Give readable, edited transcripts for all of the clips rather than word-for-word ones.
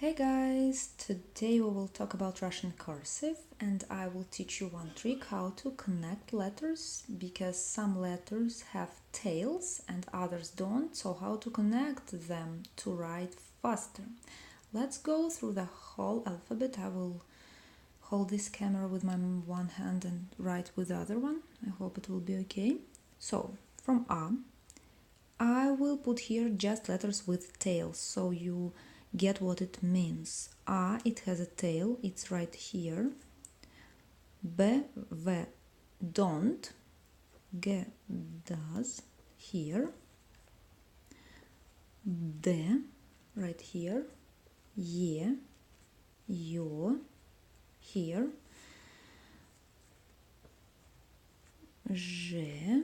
Hey guys, today we will talk about Russian cursive and I will teach you one trick how to connect letters because some letters have tails and others don't, so how to connect them to write faster. Let's go through the whole alphabet. I will hold this camera with my one hand and write with the other one. I hope it will be okay. So from A, I will put here just letters with tails so you get what it means. A, it has a tail, it's right here. B, V, don't. G, does, here. D, right here. Ye, yo, here. Ž,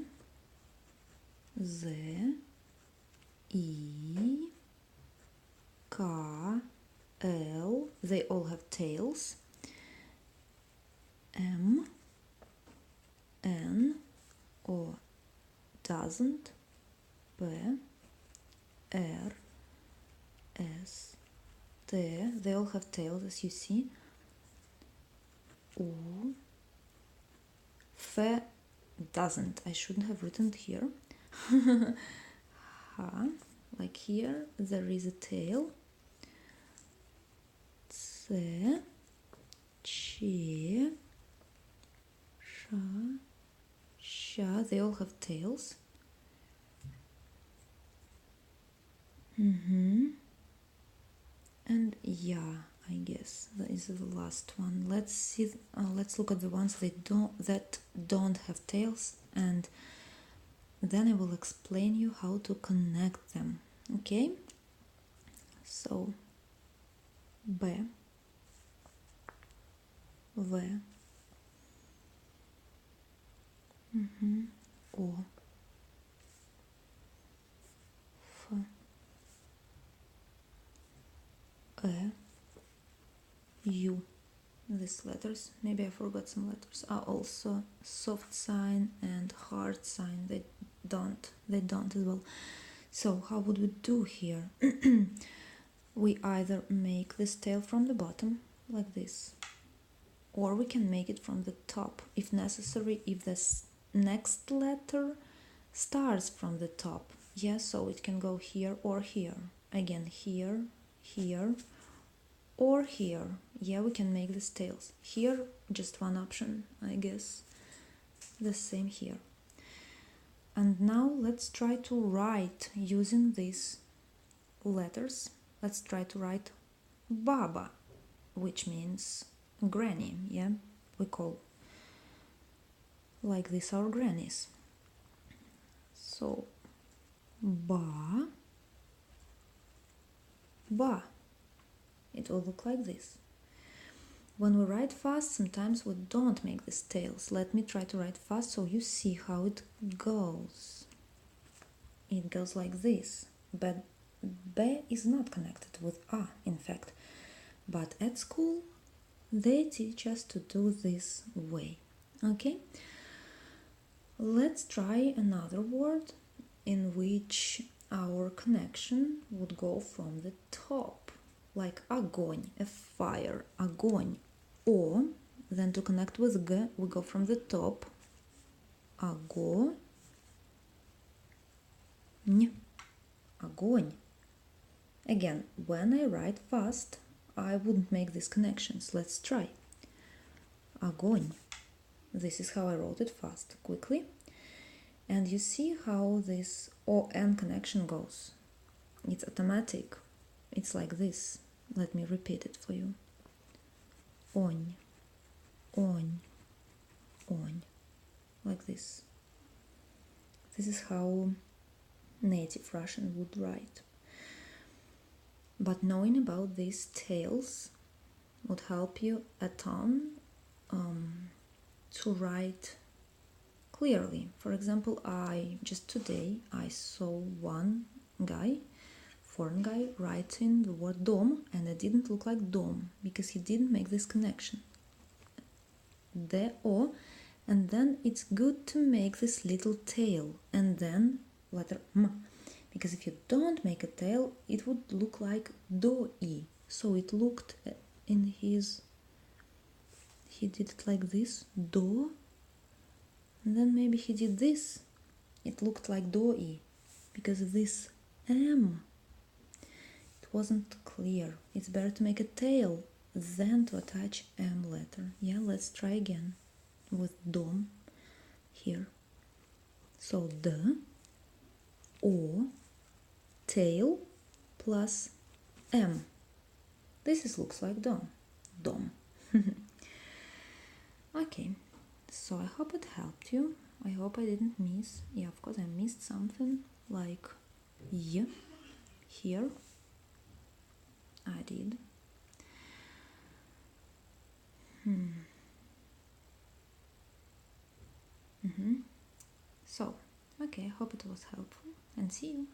Z, I, K, L, they all have tails. M, N, O, doesn't. P, R, S, T, they all have tails as you see. U, F, doesn't. I shouldn't have written it here. H, like here, there is a tail. C, Ch, Sh, they all have tails. And yeah, I guess that is the last one. Let's see. Let's look at the ones that don't have tails, and then I will explain you how to connect them. Okay. So B, V, O, F, E, U. These letters, maybe I forgot some letters, are also soft sign and hard sign. They don't as well. So how would we do here? We either make this tail from the bottom like this, or we can make it from the top if necessary, if this next letter starts from the top. Yeah, so it can go here or here. Again, here, here, or here. Yeah, we can make these tails. Here, just one option, I guess. The same here. And now let's try to write using these letters. Let's try to write Baba, which means granny. Yeah, we call like this our grannies. So ba, ba. It will look like this. When we write fast, sometimes we don't make these tails. Let me try to write fast so you see how it goes. It goes like this, but B is not connected with A, in fact. But at school, they teach us to do this way. Okay? Let's try another word in which our connection would go from the top, like огонь, a fire, огонь. Or then to connect with G, we go from the top, огонь, огонь. Again, when I write fast, I wouldn't make these connections. Let's try. Огонь. This is how I wrote it fast, quickly. And you see how this O-N connection goes. It's automatic. It's like this. Let me repeat it for you. On, on, on. Like this. This is how native Russian would write. But knowing about these tails would help you a ton to write clearly. For example, just today I saw one guy, foreign guy, writing the word dom, and it didn't look like dom because he didn't make this connection. D-O, and then it's good to make this little tail and then letter M, because if you don't make a tail, it would look like do-I. So it looked in his, he did it like this, do, and then maybe he did this. It looked like do-e, because this M, it wasn't clear. It's better to make a tail than to attach M letter. Yeah, let's try again with dom here. So D, O, tail plus M. Looks like dom. Dom. Okay, so I hope it helped you. I hope I didn't miss. Yeah, of course I missed something like y here. I did. So, okay, I hope it was helpful and see you.